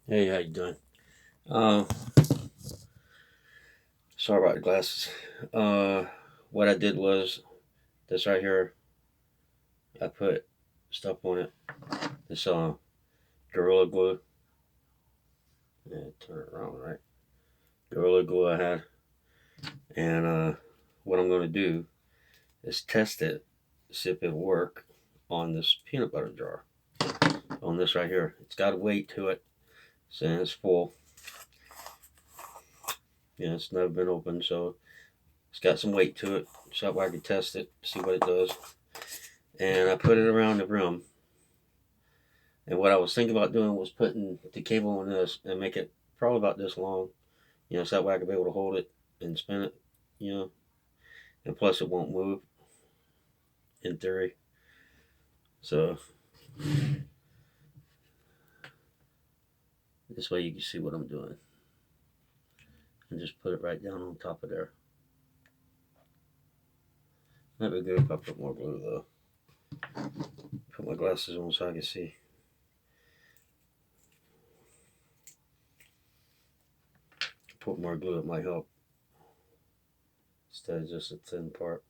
Hey, how you doing? Uh, Sorry about the glasses. Uh, what I did was this right here. I put stuff on it. This Gorilla Glue. Yeah, turn it around, right? Gorilla Glue I had, and what I'm gonna do is test it, see if it'll work on this peanut butter jar. On this right here, it's got a weight to it, saying it's full. Yeah, it's never been opened, so it's got some weight to it. So I can test it, see what it does. And I put it around the rim. And what I was thinking about doing was putting the cable on this and make it probably about this long, so that way I could be able to hold it and spin it, you know, and plus it won't move in theory. So this way you can see what I'm doing. And just put it right down on top of there. Might be good if I put more glue though. Put my glasses on so I can see. Put more glue, it might help. Instead of just a thin part.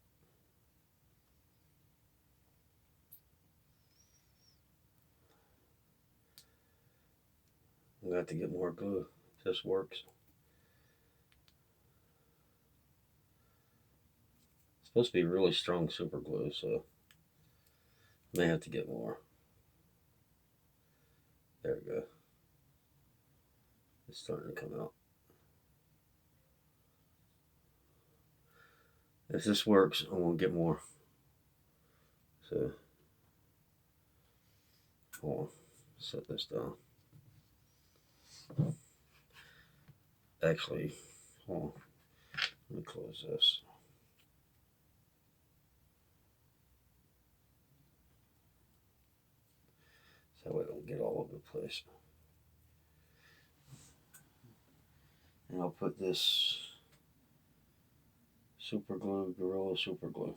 I'm gonna have to get more glue. This works. It's supposed to be really strong super glue, so may have to get more. There we go. It's starting to come out. If this works, I'm gonna get more. So, hold on, set this down. Actually, hold on, let me close this. So that way it don't get all over the place. And I'll put this super glue, Gorilla super glue.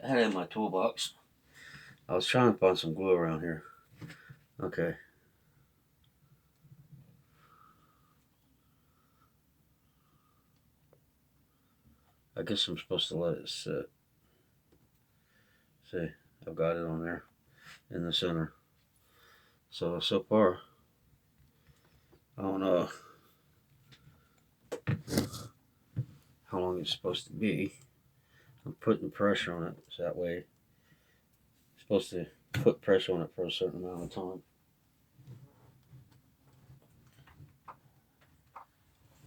I had it in my toolbox. I was trying to find some glue around here. Okay. I guess I'm supposed to let it sit. See, I've got it on there in the center. So far, I don't know how long it's supposed to be. I'm putting pressure on it so that way it's supposed to put pressure on it for a certain amount of time.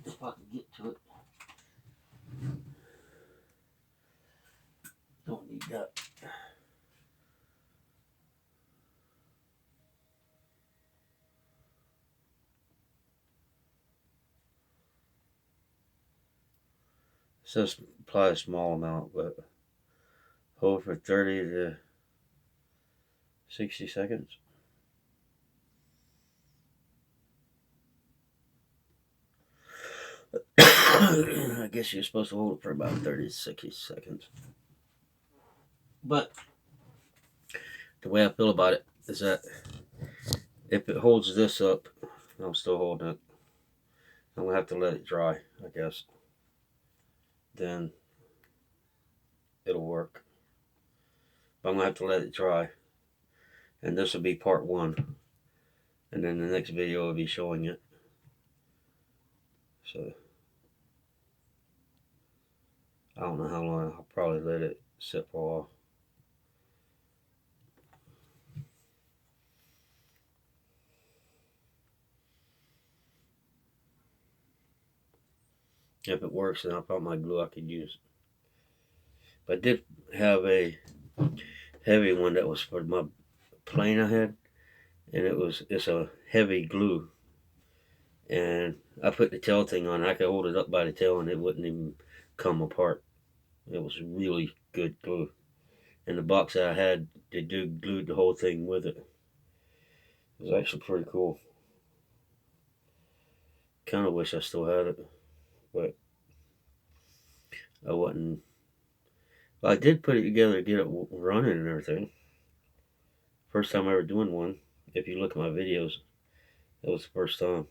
If I can get to it. Don't need that. It says apply a small amount, but hold for 30 to 60 seconds. I guess you're supposed to hold it for about 30 to 60 seconds. But the way I feel about it is that if it holds this up, I'm still holding it. I'm gonna have to let it dry, I guess. Then it'll work. But I'm gonna have to let it dry. And this will be part one. And then the next video will be showing it. So I don't know how long. I'll probably let it sit for a while. If it works, then I'll find my glue I could use. But I did have a heavy one that was for my plane I had, and it's a heavy glue. And I put the tail thing on. I could hold it up by the tail, and it wouldn't even come apart. It was really good glue. And the box I had, they glued the whole thing with it. It was actually pretty cool. Kind of wish I still had it, but I wasn't. Well, I did put it together to get it running and everything. First time ever doing one. If you look at my videos, that was the first time.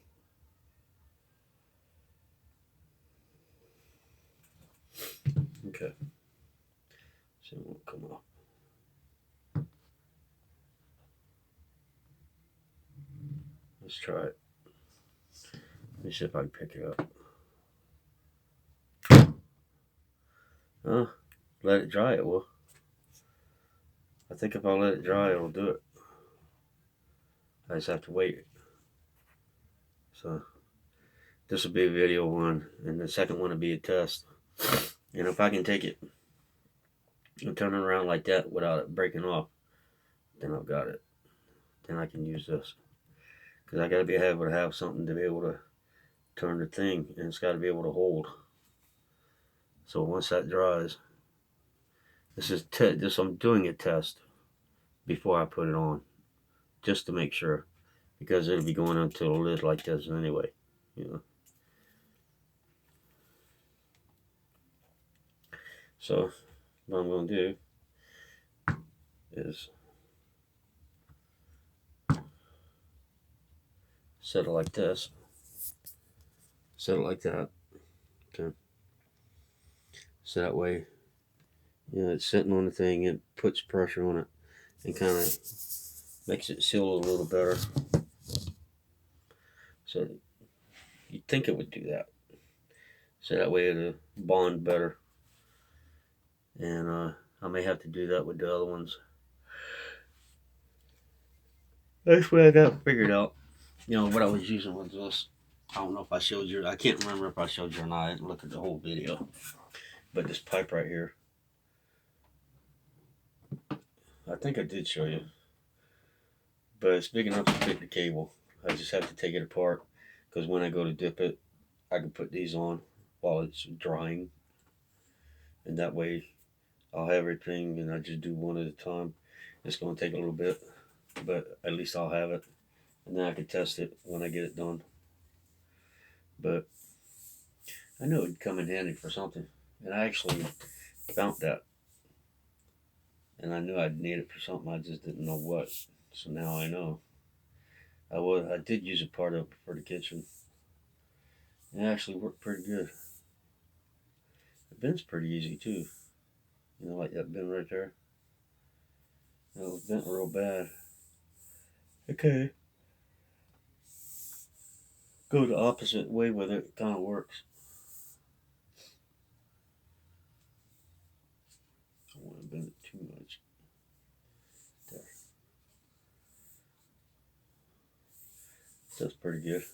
Okay. So it won't come off. Let's try it. Let me see if I can pick it up. Let it dry, it will. I think if I let it dry, it'll do it. I just have to wait. So this will be a video one, and the second one will be a test. And if I can take it and turn it around like that without it breaking off, then I've got it. Then I can use this. Because I got to be able to have something to be able to turn the thing, and it's got to be able to hold. So once that dries, I'm doing a test before I put it on, just to make sure, because it'll be going onto a lid like this anyway, you know. So what I'm going to do is set it like this, set it like that, okay. So that way, you know, it's sitting on the thing, it puts pressure on it and kind of makes it seal a little better. So you'd think it would do that. So that way it'll bond better. And I may have to do that with the other ones. That's what I got figured out. You know, what I was using was this. I don't know if I showed you. I can't remember if I showed you or not. I didn't look at the whole video. But this pipe right here, I think I did show you. But it's big enough to fit the cable. I just have to take it apart. Because when I go to dip it, I can put these on while it's drying. And that way, I'll have everything and I just do one at a time. It's going to take a little bit. But at least I'll have it. And then I can test it when I get it done. But I knew it would come in handy for something. And I actually found that. And I knew I'd need it for something. I just didn't know what. So now I know. I did use a part of it for the kitchen. It actually worked pretty good. The bin's pretty easy too. You know, like that bin right there. It was bent real bad. Okay. Go the opposite way with it. It kind of works. I don't want to bend it too much. There. That's pretty good.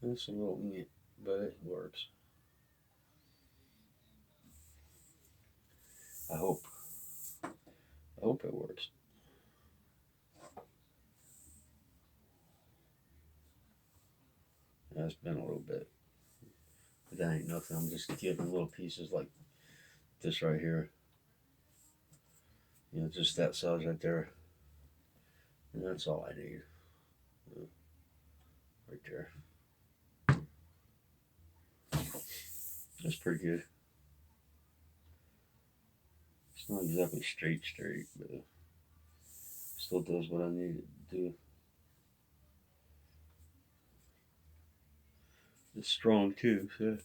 It's a little neat, but it works. I hope. I hope it works. Yeah, it's been a little bit. But that ain't nothing. I'm just giving little pieces like this right here. You know, just that size right there. And that's all I need. Yeah, right there. That's pretty good. It's not exactly straight, but it still does what I need it to do. It's strong too, so.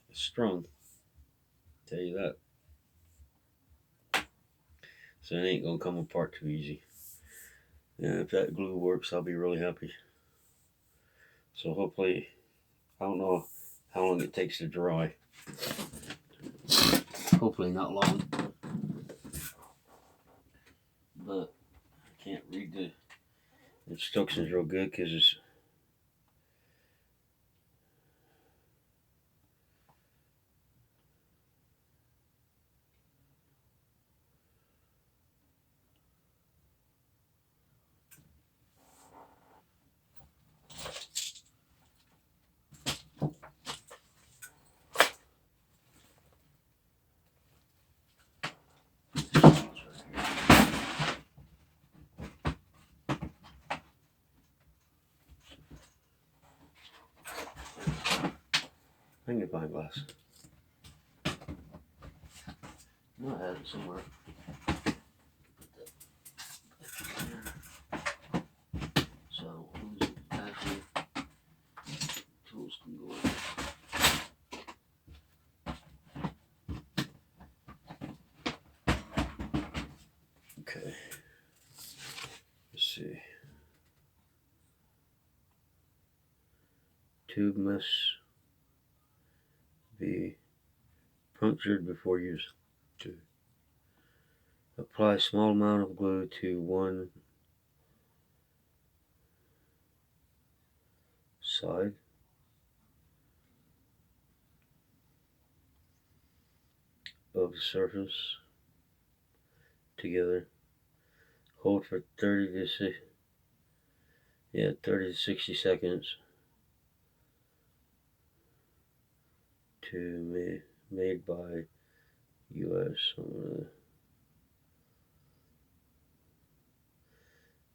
It's strong. Tell you that. So it ain't gonna come apart too easy. And if that glue works, I'll be really happy. So hopefully, I don't know how long it takes to dry. Hopefully not long. But I can't read the instructions real good because it's magnifying glass. No, I had it somewhere. So those actually tools can go in. Okay. Let's see. Tube must be punctured before use. 2. Apply a small amount of glue to one side of the surface together. Hold for 30 to 60 seconds to made by US.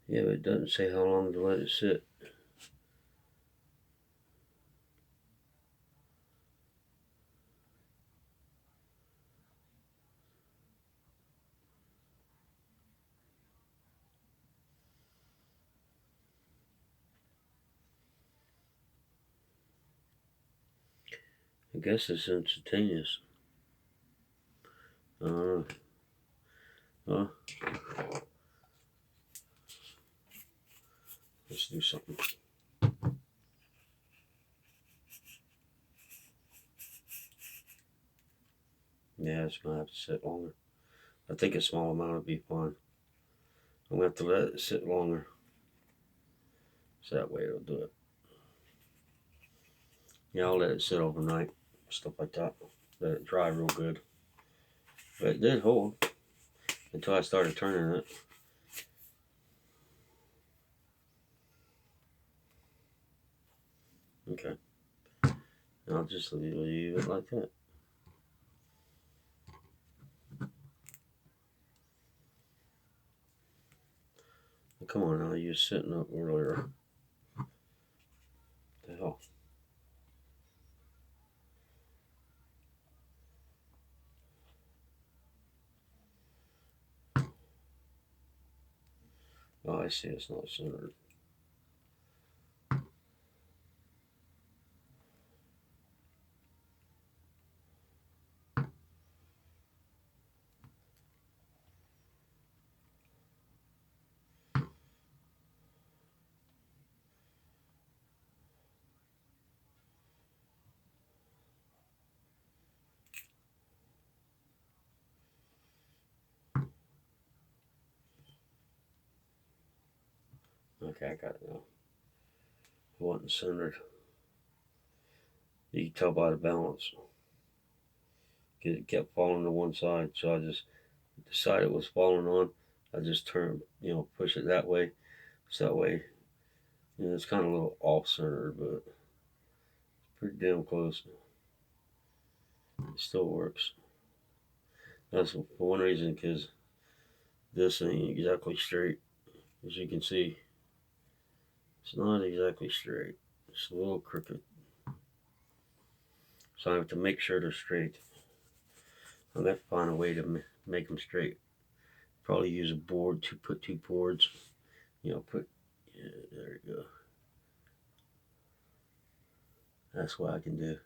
Yeah, but it doesn't say how long to let it sit. I guess it's instantaneous. Well, let's do something. Yeah, it's gonna have to sit longer. I think a small amount would be fine. I'm gonna have to let it sit longer, so that way it'll do it. Yeah, I'll let it sit overnight, stuff like that. Let it dry real good. But it did hold until I started turning it. Okay. And I'll just leave it like that. Come on now, you were sitting up earlier. What the hell? Oh, I see, it's not centered. Okay, I got it now. It wasn't centered. You can tell by the balance. It kept falling to one side, so I just decided it was falling on. I just turned, push it that way. So that way, it's kind of a little off centered, but pretty damn close. It still works. That's for one reason, because this ain't exactly straight. As you can see, it's not exactly straight. It's a little crooked. So I have to make sure they're straight. I'm going to have to find a way to make them straight. Probably use a board to put 2 boards. Yeah, there you go. That's what I can do.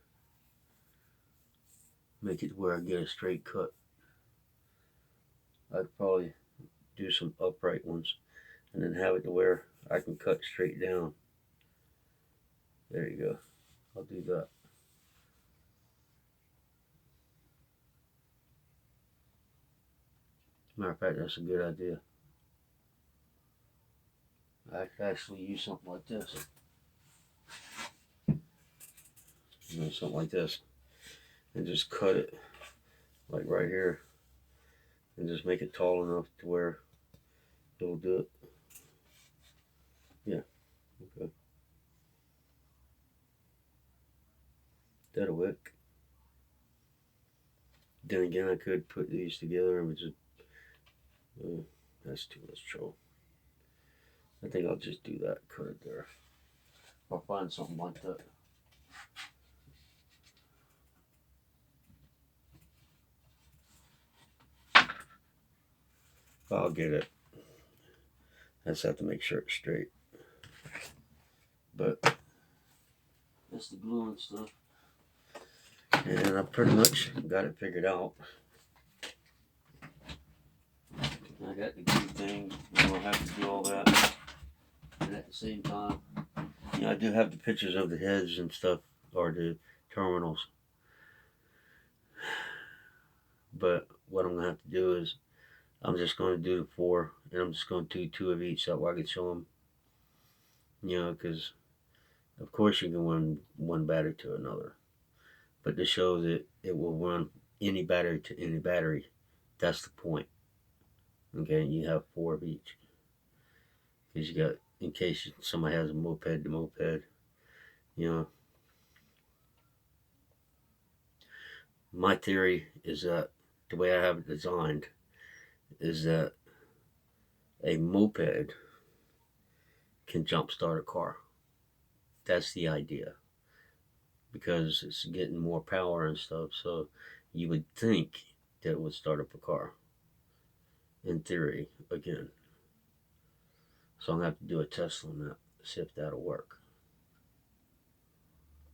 Make it where I get a straight cut. I'd probably do some upright ones and then have it to where I can cut straight down. There you go. I'll do that. Matter of fact, that's a good idea. I could actually use something like this. Something like this. And just cut it like right here. And just make it tall enough to where it'll do it. Yeah. Okay. That'll work. Then again, I could put these together and just. That's too much trouble. I think I'll just do that. Cut it there. I'll find something like that. I'll get it. I just have to make sure it's straight. But that's the glue and stuff. And I pretty much got it figured out. I got the glue thing. I don't have to do all that. And at the same time, I do have the pictures of the heads and stuff, or the terminals. But what I'm going to have to do is, I'm just going to do the 4, and I'm just going to do 2 of each so I can show them. Because of course you can run one battery to another. But to show that it will run any battery to any battery, that's the point. Okay, and you have 4 of each. Because you got, in case somebody has a moped to moped, my theory is that the way I have it designed is that a moped can jumpstart a car. That's the idea. Because it's getting more power and stuff, so you would think that it would start up a car. In theory, again. So I'm going to have to do a test on that, see if that'll work.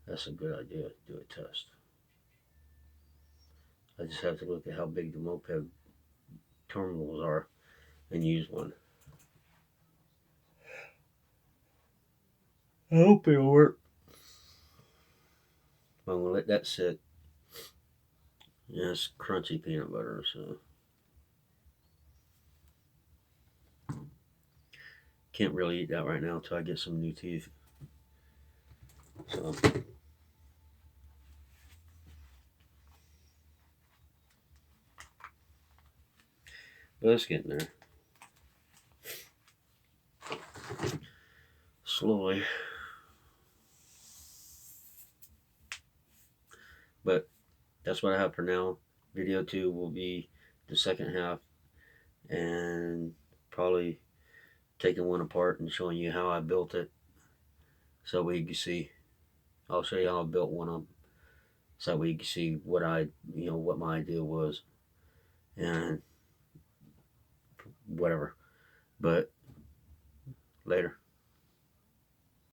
That's a good idea, do a test. I just have to look at how big the moped terminals are and use one. I hope it'll work. I'm going to let that sit. Yeah, it's crunchy peanut butter, so can't really eat that right now until I get some new teeth. So but it's getting there. Slowly. But that's what I have for now. Video 2 will be the second half, and probably taking one apart and showing you how I built it, so we can see. I'll show you how I built one of them, so we can see what what my idea was, and whatever. But later.